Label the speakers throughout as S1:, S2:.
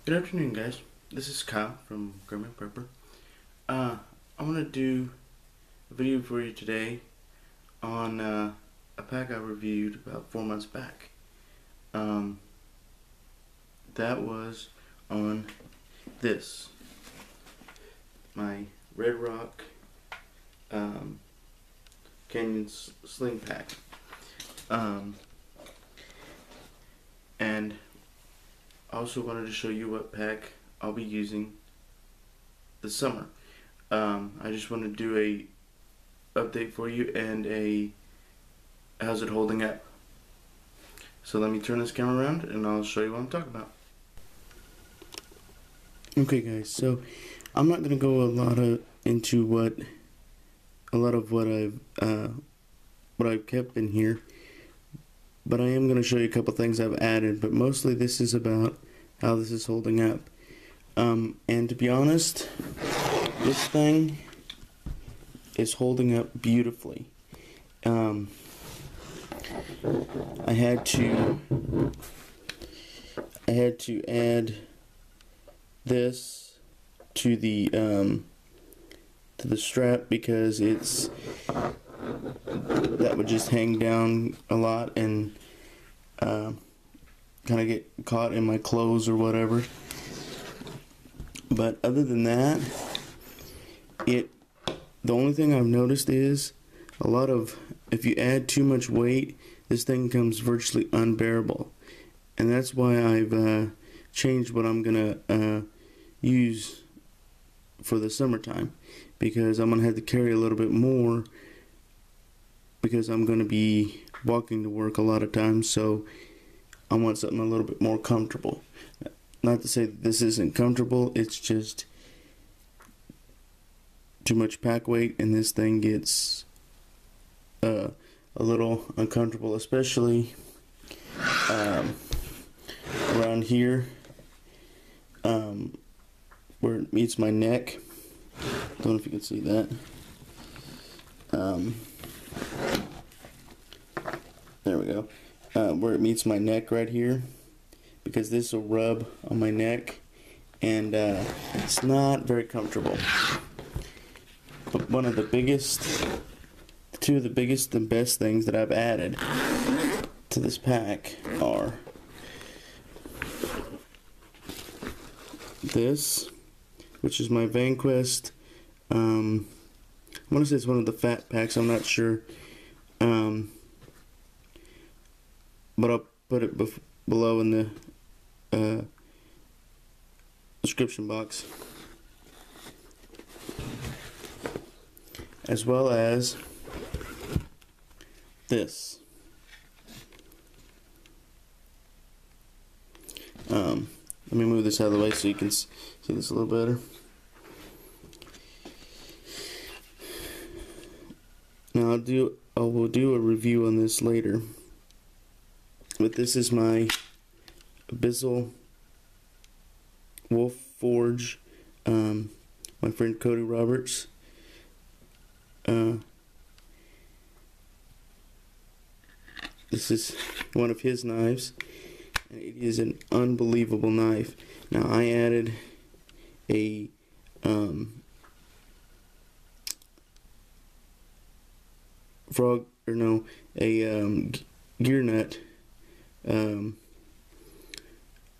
S1: Good afternoon, guys. This is Kyle from Grandma Prepper. I want to do a video for you today on a pack I reviewed about 4 months back. That was on this, my Red Rock Canyon Sling Pack. And I also wanted to show you what pack I'll be using this summer. I just want to do a update for you and a how's it holding up. So let me turn this camera around and I'll show you what I'm talking about. Okay guys, so I'm not gonna go into what I've kept in here, but I am going to show you a couple things I've added, but mostly this is about how this is holding up. And to be honest, this thing is holding up beautifully. I had to add this to the strap because that would just hang down a lot and kind of get caught in my clothes or whatever. But other than that, the only thing I've noticed is if you add too much weight, this thing becomes virtually unbearable, and that's why I've changed what I'm gonna use for the summertime, because I'm gonna have to carry a little bit more because I'm going to be walking to work a lot of times, so I want something a little bit more comfortable. Not to say that this isn't comfortable, it's just too much pack weight and this thing gets a little uncomfortable, especially around here where it meets my neck. Don't know if you can see that. There we go. Where it meets my neck right here, because this will rub on my neck and it's not very comfortable. But two of the biggest and best things that I've added to this pack are this, which is my VanQuest. I want to say it's one of the fat packs, I'm not sure. But I'll put it below in the description box, as well as this. Let me move this out of the way so you can see this a little better. Now I will do a review on this later. But this is my Abyssal Wolf Forge, my friend Cody Roberts. This is one of his knives, and it is an unbelievable knife. Now I added a gear nut,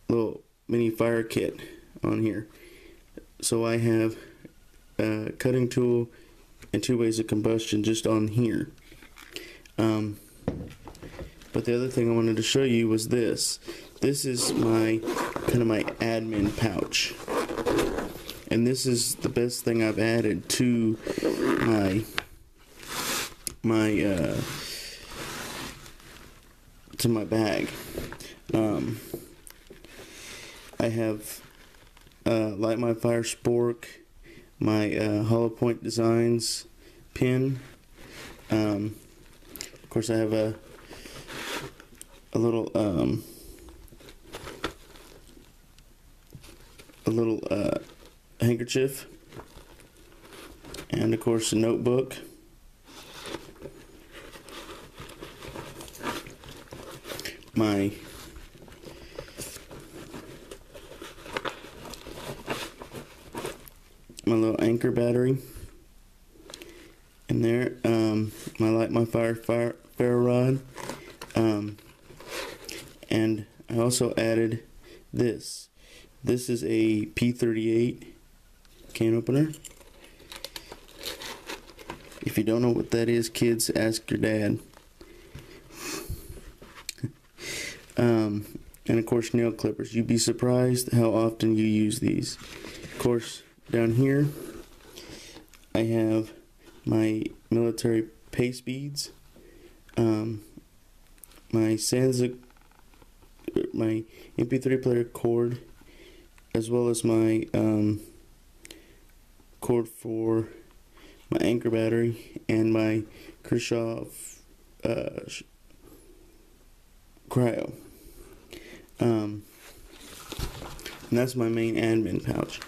S1: little mini fire kit on here. So I have a cutting tool and 2 ways of combustion just on here. But the other thing I wanted to show you was this. This is my admin pouch, and this is the best thing I've added to my bag. I have Light My Fire spork, my Hollow Point Designs pin. Of course, I have a little handkerchief, and of course a notebook. My my little anchor battery in there, my fire rod, and I also added this. This is a P38 can opener. If you don't know what that is, kids, ask your dad. And of course, nail clippers. You'd be surprised how often you use these. Of course, down here I have my military paste beads, my MP3 player cord, as well as my cord for my anchor battery and my Kershaw cryo. And that's my main admin pouch.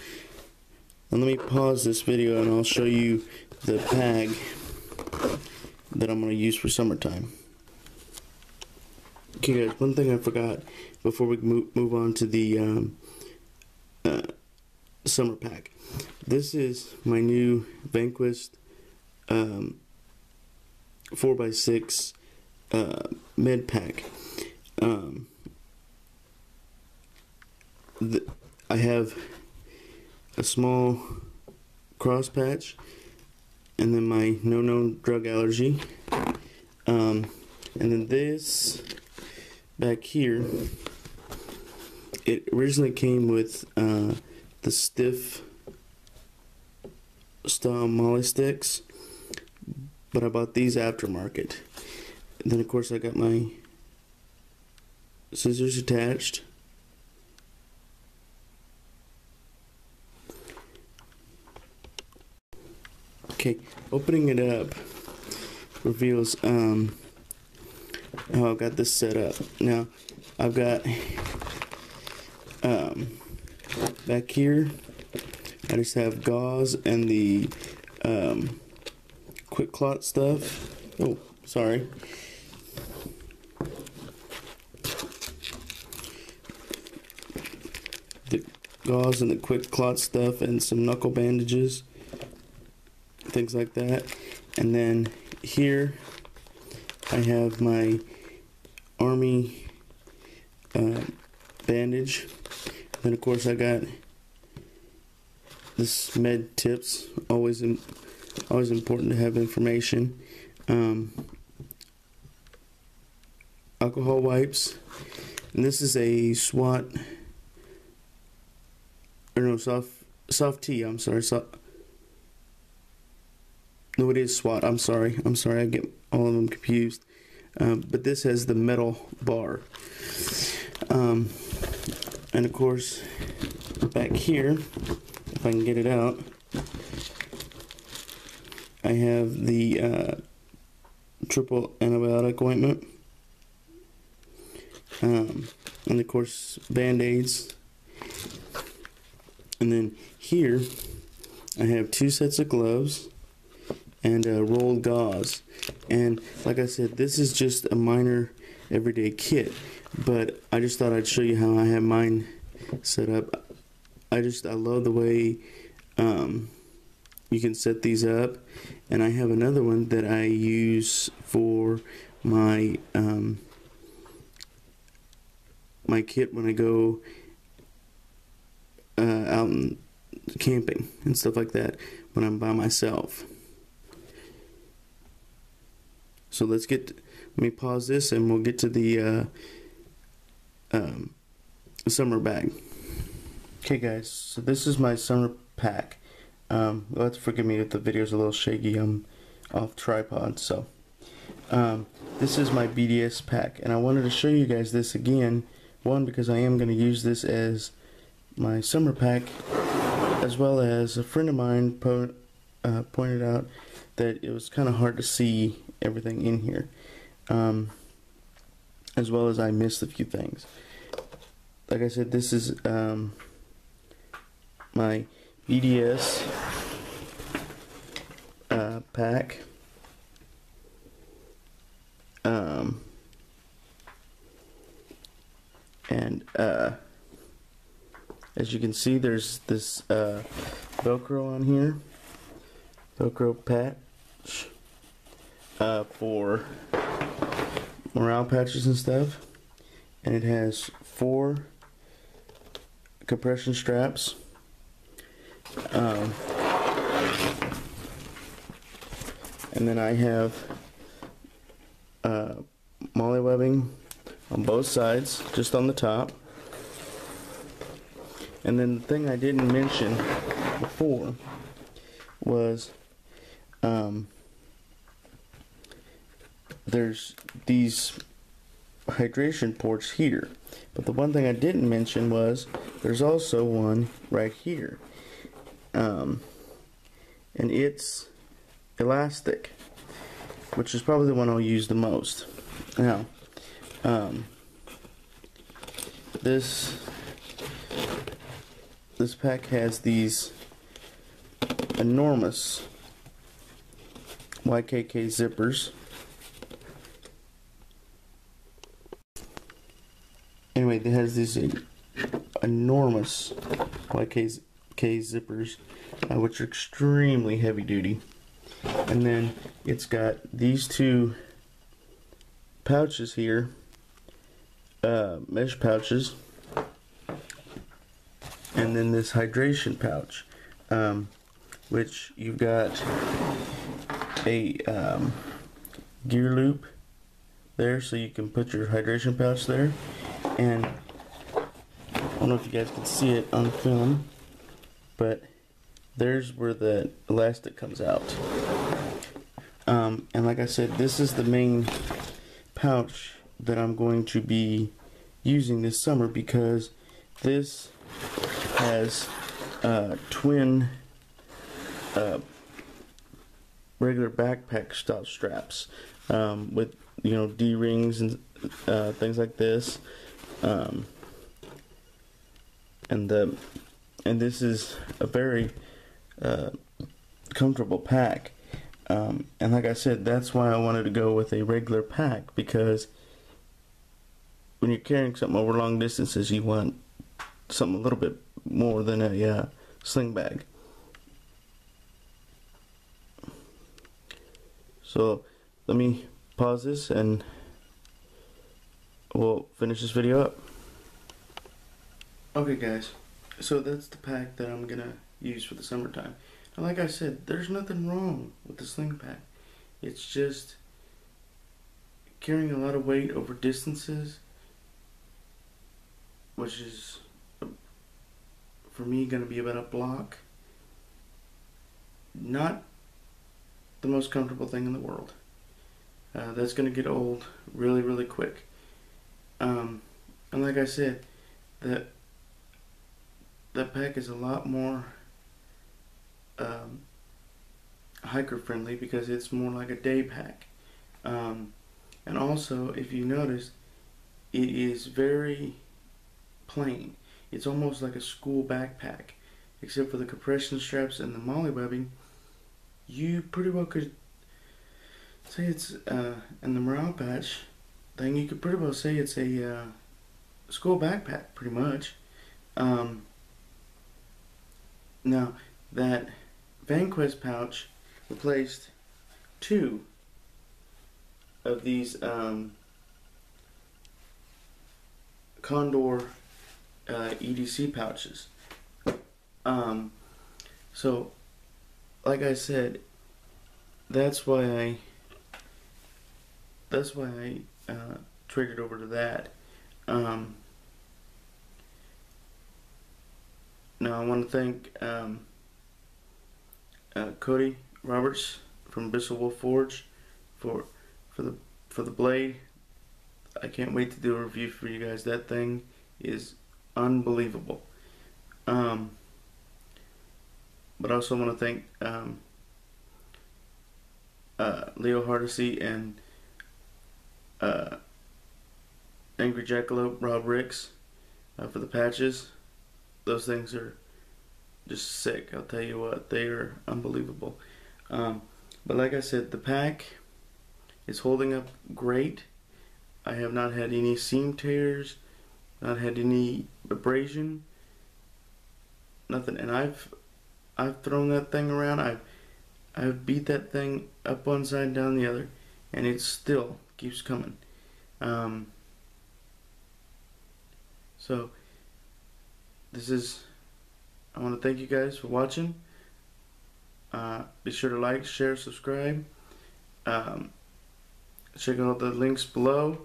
S1: And let me pause this video and I'll show you the bag that I'm going to use for summertime. Okay guys, one thing I forgot before we move on to the summer pack. This is my new Vanquist 4x6 med pack. I have a small cross patch, and then my no known drug allergy, and then this back here, it originally came with the stiff style molly sticks, but I bought these aftermarket. And then of course I got my scissors attached. Okay, opening it up reveals how I've got this set up. Now I've got back here I just have gauze and the quick clot stuff. Oh, sorry. The gauze and the quick clot stuff and some knuckle bandages, things like that. And then here I have my army bandage. Then of course I got this med tips, always important to have information. Alcohol wipes, and this is a SWAT, or no, soft tea. I'm sorry, no, it is SWAT. I'm sorry, I get all of them confused. But this has the metal bar, and of course back here, if I can get it out, I have the triple antibiotic ointment, and of course band-aids. And then here I have 2 sets of gloves and rolled gauze. And like I said, this is just a minor everyday kit, but I just thought I'd show you how I have mine set up. I love the way you can set these up. And I have another one that I use for my my kit when I go out and camping and stuff like that when I'm by myself. So let me pause this and we'll get to the summer bag. Okay guys, so this is my summer pack. You'll have to forgive me if the video's a little shaky. I'm off tripod. So this is my BDS pack, and I wanted to show you guys this again. One, because I am going to use this as my summer pack, as well as a friend of mine pointed out that it was kind of hard to see everything in here, as well as I missed a few things. Like I said, this is my BDS pack. And as you can see, there's this Velcro on here, Velcro patch for morale patches and stuff, and it has 4 compression straps. And then I have molly webbing on both sides, just on the top. And then the thing I didn't mention before was there's these hydration ports here. But the one thing I didn't mention was there's also one right here. And it's elastic, which is probably the one I'll use the most. Now, this pack has these enormous YKK zippers. Anyway, it has these enormous YKK zippers, which are extremely heavy duty. And then it's got these 2 pouches here, mesh pouches, and then this hydration pouch, which you've got a gear loop there, so you can put your hydration pouch there. And I don't know if you guys can see it on film, but there's where the elastic comes out. And like I said, this is the main pouch that I'm going to be using this summer, because this has twin regular backpack style straps with, you know, D-rings and things like this. And this is a very comfortable pack. And like I said, that's why I wanted to go with a regular pack, because when you're carrying something over long distances, you want something a little bit more than a sling bag. So let me pause this and we'll finish this video up. Okay guys, so that's the pack that I'm gonna use for the summertime. And like I said, there's nothing wrong with the sling pack. It's just carrying a lot of weight over distances, which is for me gonna be about a block. Not the most comfortable thing in the world. That's gonna get old really, really quick. And like I said, that pack is a lot more hiker friendly, because it's more like a day pack. And also, if you notice, it is very plain. It's almost like a school backpack, except for the compression straps and the molly webbing. You pretty well could say it's and the morale patch thing, you could pretty well say it's a school backpack, pretty much. Now, that VanQuest pouch replaced 2 of these Condor EDC pouches. So, like I said, that's why I traded over to that. Now I want to thank Cody Roberts from Bissell Wolf Forge for the blade. I can't wait to do a review for you guys. That thing is unbelievable. But I also want to thank Leo Hardesty and Angry Jackalope Rob Ricks for the patches. Those things are just sick. I'll tell you what, they are unbelievable. But like I said, the pack is holding up great. I have not had any seam tears, not had any abrasion, nothing. And I've I've thrown that thing around. I've beat that thing up one side and down the other, and it still keeps coming. So I want to thank you guys for watching. Be sure to like, share, subscribe. Check out the links below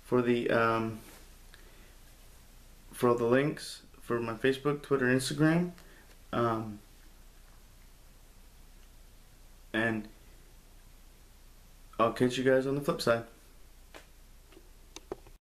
S1: for the links for my Facebook, Twitter, Instagram. And I'll catch you guys on the flip side.